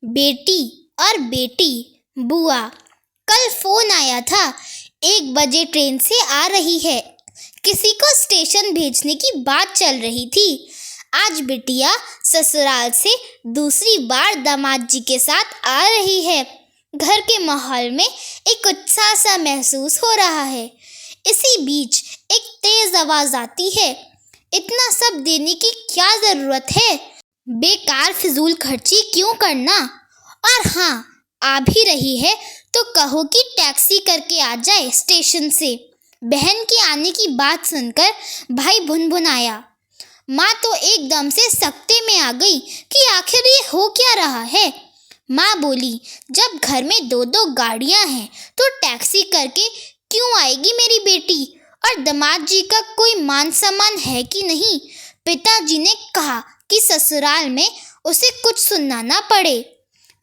बेटी और बेटी। बुआ, कल फोन आया था, 1 बजे ट्रेन से आ रही है। किसी को स्टेशन भेजने की बात चल रही थी। आज बिटिया ससुराल से दूसरी बार दामाद जी के साथ आ रही है। घर के माहौल में एक उत्साह सा महसूस हो रहा है। इसी बीच एक तेज आवाज आती है, इतना सब देने की क्या जरूरत है, बेकार फिजूल खर्ची क्यों करना। और हाँ, आ भी रही है तो कहो कि टैक्सी करके आ जाए स्टेशन से। बहन के आने की बात सुनकर भाई भुनभुनाया। माँ तो एकदम से सकते में आ गई कि आखिर ये हो क्या रहा है। माँ बोली, जब घर में 2-2 गाड़ियाँ हैं तो टैक्सी करके क्यों आएगी मेरी बेटी, और दामाद जी का कोई मान सम्मान है कि नहीं। पिताजी ने कहा कि ससुराल में उसे कुछ सुनना ना पड़े,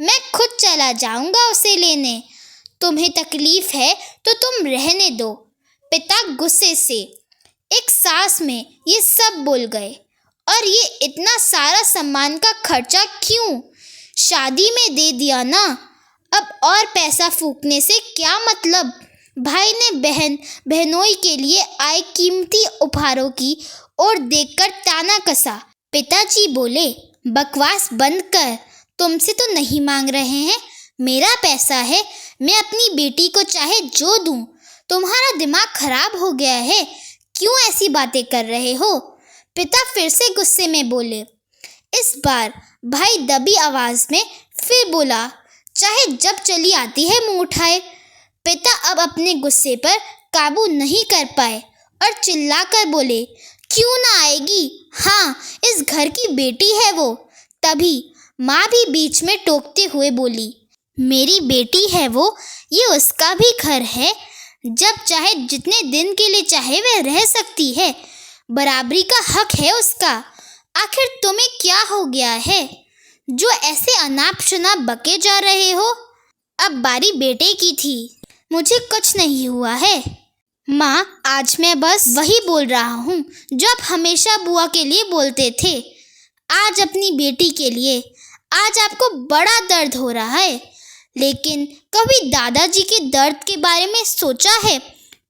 मैं खुद चला जाऊंगा उसे लेने। तुम्हें तकलीफ है तो तुम रहने दो। पिता गुस्से से एक सांस में ये सब बोल गए। और ये इतना सारा सामान का खर्चा क्यों, शादी में दे दिया ना, अब और पैसा फूकने से क्या मतलब। भाई ने बहनोई के लिए आए कीमती उपहारों की ओर देखकर ताना कसा। पिताजी बोले, बकवास बंद कर, तुमसे तो नहीं मांग रहे हैं, मेरा पैसा है, मैं अपनी बेटी को चाहे जो दूं। तुम्हारा दिमाग खराब हो गया है, क्यों ऐसी बातें कर रहे हो। पिता फिर से गुस्से में बोले। इस बार भाई दबी आवाज में फिर बोला, चाहे जब चली आती है मुंह उठाए। पिता अब अपने गुस्से पर काबू नहीं कर पाए और चिल्लाकर बोले, क्यों ना आएगी, हाँ इस घर की बेटी है वो। तभी माँ भी बीच में टोकते हुए बोली, मेरी बेटी है वो, ये उसका भी घर है, जब चाहे जितने दिन के लिए चाहे वह रह सकती है, बराबरी का हक है उसका। आखिर तुम्हें क्या हो गया है जो ऐसे अनाप शनाप बके जा रहे हो। अब बारी बेटे की थी, मुझे कुछ नहीं हुआ है। माँ, आज मैं बस वही बोल रहा हूँ जो आप हमेशा बुआ के लिए बोलते थे। आज अपनी बेटी के लिए। आज आपको बड़ा दर्द हो रहा है, लेकिन कभी दादाजी के दर्द के बारे में सोचा है।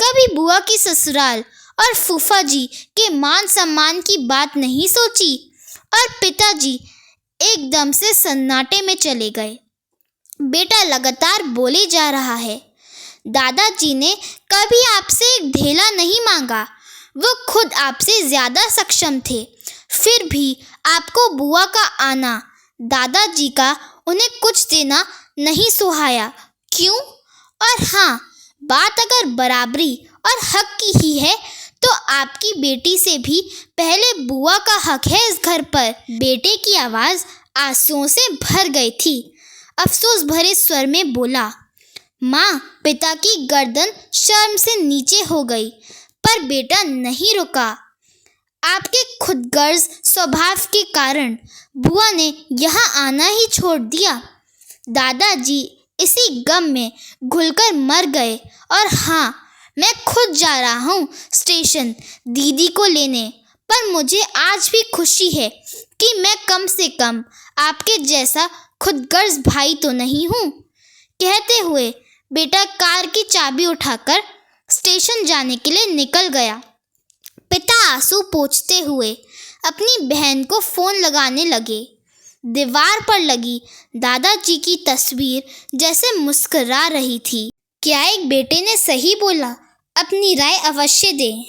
कभी बुआ की ससुराल और फूफा जी के मान सम्मान की बात नहीं सोची। और पिताजी एकदम से सन्नाटे में चले गए। बेटा लगातार बोले जा रहा है, दादाजी ने कभी आपसे एक ढेला नहीं मांगा, वो खुद आपसे ज़्यादा सक्षम थे। फिर भी आपको बुआ का आना, दादाजी का उन्हें कुछ देना नहीं सुहाया, क्यों। और हाँ, बात अगर बराबरी और हक की ही है तो आपकी बेटी से भी पहले बुआ का हक है इस घर पर। बेटे की आवाज़ आंसुओं से भर गई थी। अफसोस भरे स्वर में बोला। माँ, पिता की गर्दन शर्म से नीचे हो गई, पर बेटा नहीं रुका। आपके खुदगर्ज स्वभाव के कारण बुआ ने यहाँ आना ही छोड़ दिया। दादाजी इसी गम में घुलकर मर गए। और हाँ, मैं खुद जा रहा हूँ स्टेशन दीदी को लेने, पर मुझे आज भी खुशी है कि मैं कम से कम आपके जैसा खुदगर्ज भाई तो नहीं हूँ। कहते हुए बेटा कार की चाबी उठाकर स्टेशन जाने के लिए निकल गया। पिता आंसू पोंछते हुए अपनी बहन को फ़ोन लगाने लगे। दीवार पर लगी दादाजी की तस्वीर जैसे मुस्करा रही थी। क्या एक बेटे ने सही बोला? अपनी राय अवश्य दें।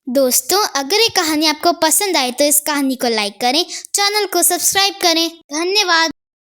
दोस्तों, अगर ये कहानी आपको पसंद आए तो इस कहानी को लाइक करें, चैनल को सब्सक्राइब करें। धन्यवाद।